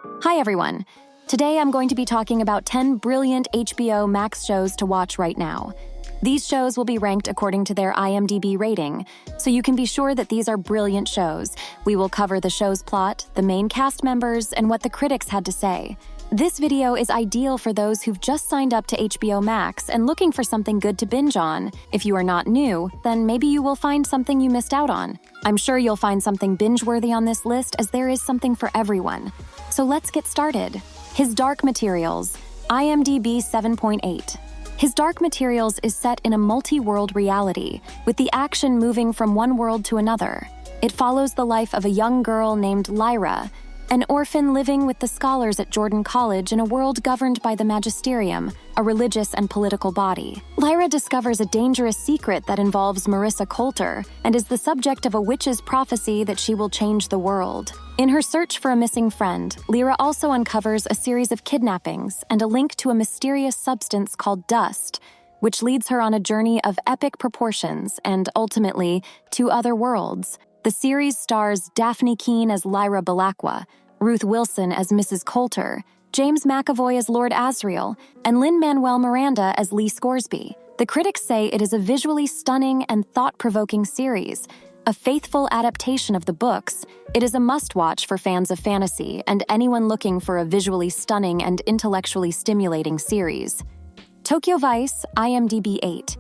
Hi everyone. Today I'm going to be talking about 10 brilliant HBO Max shows to watch right now. These shows will be ranked according to their IMDb rating, so you can be sure that these are brilliant shows. We will cover the show's plot, the main cast members, and what the critics had to say. This video is ideal for those who've just signed up to HBO Max and looking for something good to binge on. If you are not new, then maybe you will find something you missed out on. I'm sure you'll find something binge-worthy on this list, as there is something for everyone. So let's get started. His Dark Materials, IMDb 7.8. His Dark Materials is set in a multi-world reality, with the action moving from one world to another. It follows the life of a young girl named Lyra, an orphan living with the scholars at Jordan College in a world governed by the Magisterium, a religious and political body. Lyra discovers a dangerous secret that involves Marissa Coulter and is the subject of a witch's prophecy that she will change the world. In her search for a missing friend, Lyra also uncovers a series of kidnappings and a link to a mysterious substance called dust, which leads her on a journey of epic proportions and, ultimately, to other worlds. The series stars Daphne Keane as Lyra Belacqua, Ruth Wilson as Mrs. Coulter, James McAvoy as Lord Asriel, and Lin-Manuel Miranda as Lee Scoresby. The critics say it is a visually stunning and thought-provoking series, a faithful adaptation of the books. It is a must-watch for fans of fantasy and anyone looking for a visually stunning and intellectually stimulating series. Tokyo Vice, IMDb 8.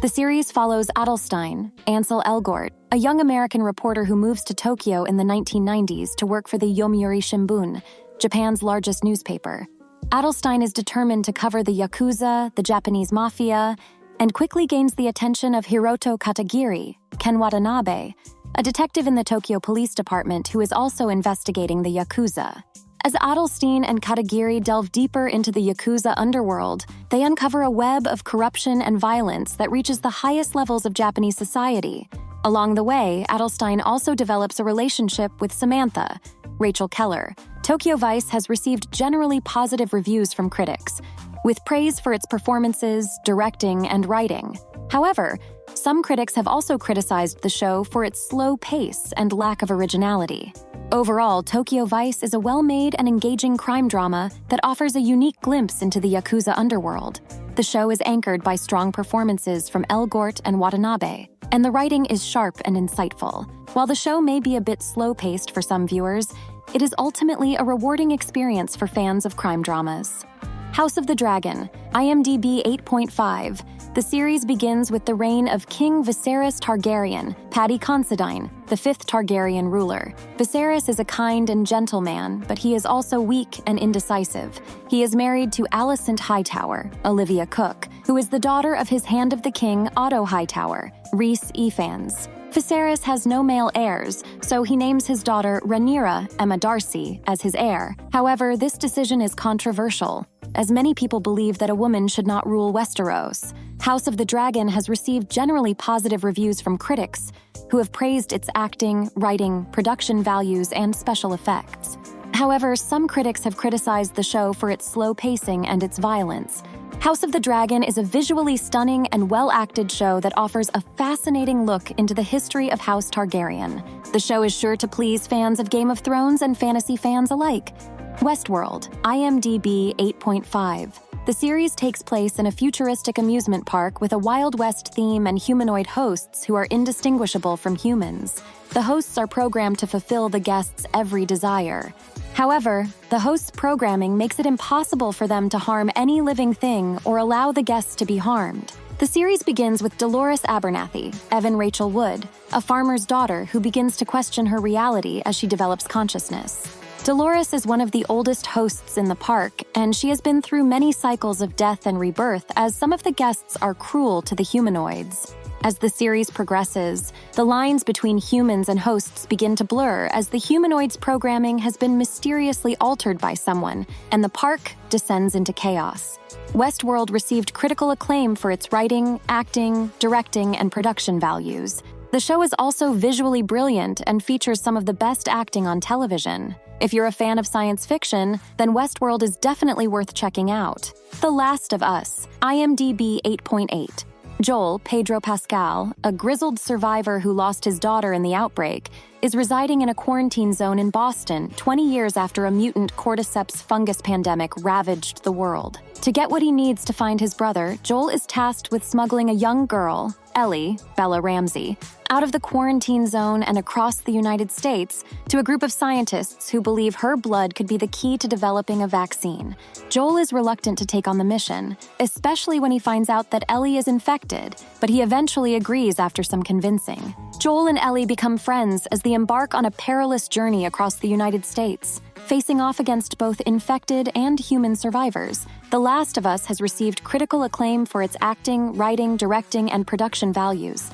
The series follows Adelstein, Ansel Elgort, a young American reporter who moves to Tokyo in the 1990s to work for the Yomiuri Shimbun, Japan's largest newspaper. Adelstein is determined to cover the Yakuza, the Japanese mafia, and quickly gains the attention of Hiroto Katagiri, Ken Watanabe, a detective in the Tokyo Police Department who is also investigating the Yakuza. As Adelstein and Katagiri delve deeper into the Yakuza underworld, they uncover a web of corruption and violence that reaches the highest levels of Japanese society. Along the way, Adelstein also develops a relationship with Samantha, Rachel Keller. Tokyo Vice has received generally positive reviews from critics, with praise for its performances, directing, and writing. However, some critics have also criticized the show for its slow pace and lack of originality. Overall, Tokyo Vice is a well-made and engaging crime drama that offers a unique glimpse into the Yakuza underworld. The show is anchored by strong performances from Elgort and Watanabe, and the writing is sharp and insightful. While the show may be a bit slow-paced for some viewers, it is ultimately a rewarding experience for fans of crime dramas. House of the Dragon, IMDb 8.5. The series begins with the reign of King Viserys Targaryen, Paddy Considine, the fifth Targaryen ruler. Viserys is a kind and gentle man, but he is also weak and indecisive. He is married to Alicent Hightower, Olivia Cook, who is the daughter of his Hand of the King, Otto Hightower, Rhys Ifans. Viserys has no male heirs, so he names his daughter Rhaenyra Emma Darcy as his heir. However, this decision is controversial, as many people believe that a woman should not rule Westeros. House of the Dragon has received generally positive reviews from critics, who have praised its acting, writing, production values, and special effects. However, some critics have criticized the show for its slow pacing and its violence. House of the Dragon is a visually stunning and well-acted show that offers a fascinating look into the history of House Targaryen. The show is sure to please fans of Game of Thrones and fantasy fans alike. Westworld, IMDb 8.5. The series takes place in a futuristic amusement park with a Wild West theme and humanoid hosts who are indistinguishable from humans. The hosts are programmed to fulfill the guests' every desire. However, the hosts' programming makes it impossible for them to harm any living thing or allow the guests to be harmed. The series begins with Dolores Abernathy, Evan Rachel Wood, a farmer's daughter who begins to question her reality as she develops consciousness. Dolores is one of the oldest hosts in the park, and she has been through many cycles of death and rebirth as some of the guests are cruel to the humanoids. As the series progresses, the lines between humans and hosts begin to blur as the humanoids' programming has been mysteriously altered by someone, and the park descends into chaos. Westworld received critical acclaim for its writing, acting, directing, and production values. The show is also visually brilliant and features some of the best acting on television. If you're a fan of science fiction, then Westworld is definitely worth checking out. The Last of Us, IMDb 8.8. Joel, Pedro Pascal, a grizzled survivor who lost his daughter in the outbreak, is residing in a quarantine zone in Boston 20 years after a mutant cordyceps fungus pandemic ravaged the world. To get what he needs to find his brother, Joel is tasked with smuggling a young girl, Ellie, Bella Ramsey, out of the quarantine zone and across the United States to a group of scientists who believe her blood could be the key to developing a vaccine. Joel is reluctant to take on the mission, especially when he finds out that Ellie is infected, but he eventually agrees after some convincing. Joel and Ellie become friends as they embark on a perilous journey across the United States, facing off against both infected and human survivors. The Last of Us has received critical acclaim for its acting, writing, directing, and production values.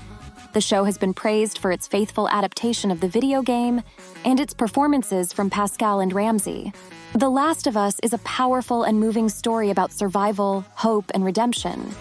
The show has been praised for its faithful adaptation of the video game and its performances from Pascal and Ramsey. The Last of Us is a powerful and moving story about survival, hope, and redemption.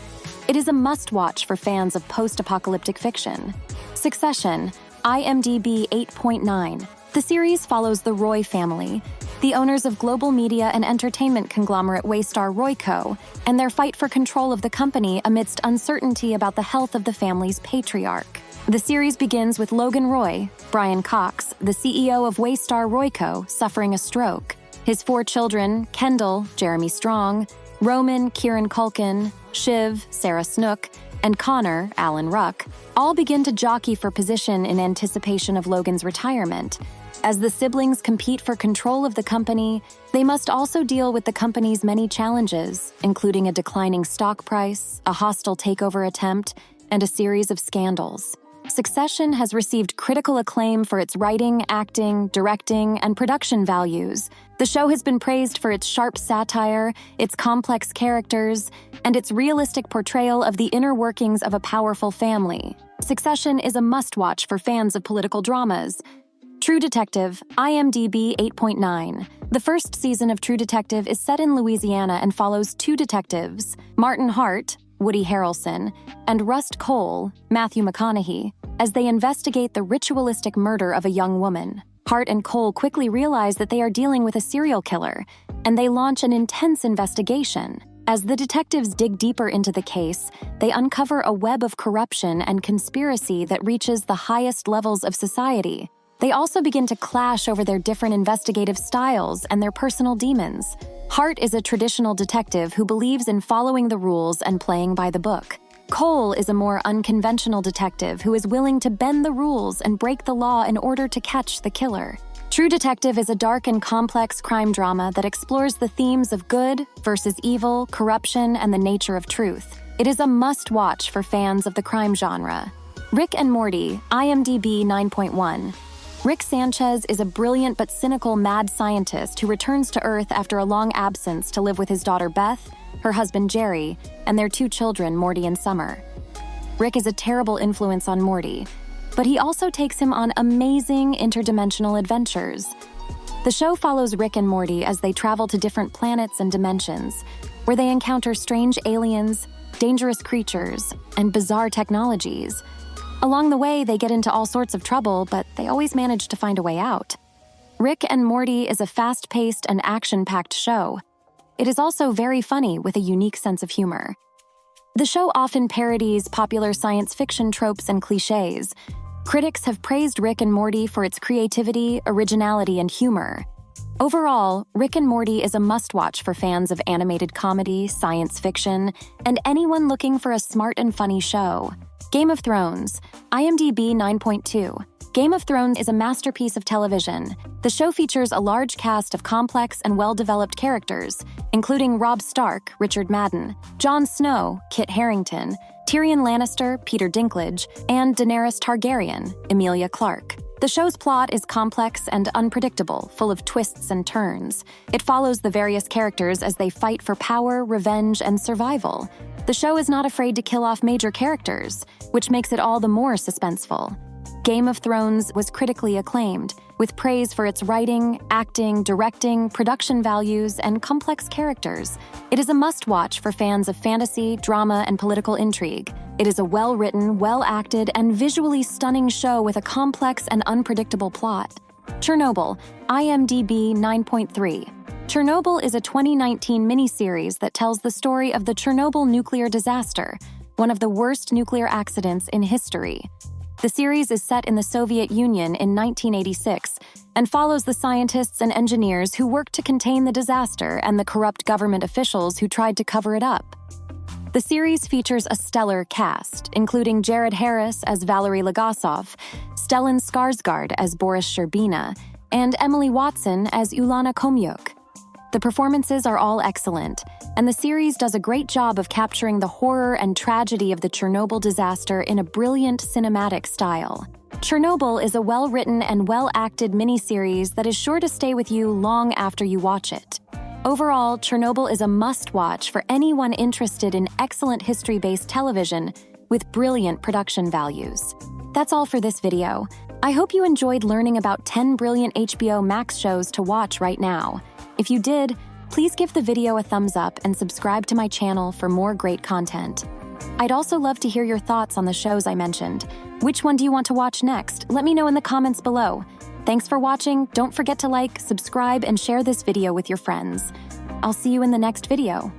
It is a must-watch for fans of post-apocalyptic fiction. Succession, IMDb 8.9. The series follows the Roy family, the owners of global media and entertainment conglomerate Waystar Royco, and their fight for control of the company amidst uncertainty about the health of the family's patriarch. The series begins with Logan Roy, Brian Cox, the CEO of Waystar Royco, suffering a stroke. His 4 children, Kendall, Jeremy Strong, Roman, Kieran Culkin, Shiv, Sarah Snook, and Connor, Alan Ruck, all begin to jockey for position in anticipation of Logan's retirement. As the siblings compete for control of the company, they must also deal with the company's many challenges, including a declining stock price, a hostile takeover attempt, and a series of scandals. Succession has received critical acclaim for its writing, acting, directing, and production values. The show has been praised for its sharp satire, its complex characters, and its realistic portrayal of the inner workings of a powerful family. Succession is a must-watch for fans of political dramas. True Detective, IMDb 8.9. The first season of True Detective is set in Louisiana and follows 2 detectives, Martin Hart, Woody Harrelson, and Rust Cole, Matthew McConaughey, as they investigate the ritualistic murder of a young woman. Hart and Cole quickly realize that they are dealing with a serial killer, and they launch an intense investigation. As the detectives dig deeper into the case, they uncover a web of corruption and conspiracy that reaches the highest levels of society. They also begin to clash over their different investigative styles and their personal demons. Hart is a traditional detective who believes in following the rules and playing by the book. Cole is a more unconventional detective who is willing to bend the rules and break the law in order to catch the killer. True Detective is a dark and complex crime drama that explores the themes of good versus evil, corruption, and the nature of truth. It is a must-watch for fans of the crime genre. Rick and Morty, IMDb 9.1. Rick Sanchez is a brilliant but cynical mad scientist who returns to Earth after a long absence to live with his daughter Beth, her husband Jerry, and their 2 children, Morty and Summer. Rick is a terrible influence on Morty, but he also takes him on amazing interdimensional adventures. The show follows Rick and Morty as they travel to different planets and dimensions, where they encounter strange aliens, dangerous creatures, and bizarre technologies. Along the way, they get into all sorts of trouble, but they always manage to find a way out. Rick and Morty is a fast-paced and action-packed show. It is also very funny with a unique sense of humor. The show often parodies popular science fiction tropes and cliches. Critics have praised Rick and Morty for its creativity, originality, and humor. Overall, Rick and Morty is a must-watch for fans of animated comedy, science fiction, and anyone looking for a smart and funny show. Game of Thrones, IMDb 9.2. Game of Thrones is a masterpiece of television. The show features a large cast of complex and well-developed characters, including Robb Stark, Richard Madden, Jon Snow, Kit Harington, Tyrion Lannister, Peter Dinklage, and Daenerys Targaryen, Emilia Clarke. The show's plot is complex and unpredictable, full of twists and turns. It follows the various characters as they fight for power, revenge, and survival. The show is not afraid to kill off major characters, which makes it all the more suspenseful. Game of Thrones was critically acclaimed, with praise for its writing, acting, directing, production values, and complex characters. It is a must-watch for fans of fantasy, drama, and political intrigue. It is a well-written, well-acted, and visually stunning show with a complex and unpredictable plot. Chernobyl, IMDb 9.3. Chernobyl is a 2019 miniseries that tells the story of the Chernobyl nuclear disaster, one of the worst nuclear accidents in history. The series is set in the Soviet Union in 1986 and follows the scientists and engineers who worked to contain the disaster and the corrupt government officials who tried to cover it up. The series features a stellar cast, including Jared Harris as Valery Legasov, Stellan Skarsgård as Boris Sherbina, and Emily Watson as Ulana Komyuk. The performances are all excellent, and the series does a great job of capturing the horror and tragedy of the Chernobyl disaster in a brilliant cinematic style. Chernobyl is a well-written and well-acted miniseries that is sure to stay with you long after you watch it. Overall, Chernobyl is a must-watch for anyone interested in excellent history-based television with brilliant production values. That's all for this video. I hope you enjoyed learning about 10 brilliant HBO Max shows to watch right now. If you did, please give the video a thumbs up and subscribe to my channel for more great content. I'd also love to hear your thoughts on the shows I mentioned. Which one do you want to watch next? Let me know in the comments below. Thanks for watching. Don't forget to like, subscribe, and share this video with your friends. I'll see you in the next video.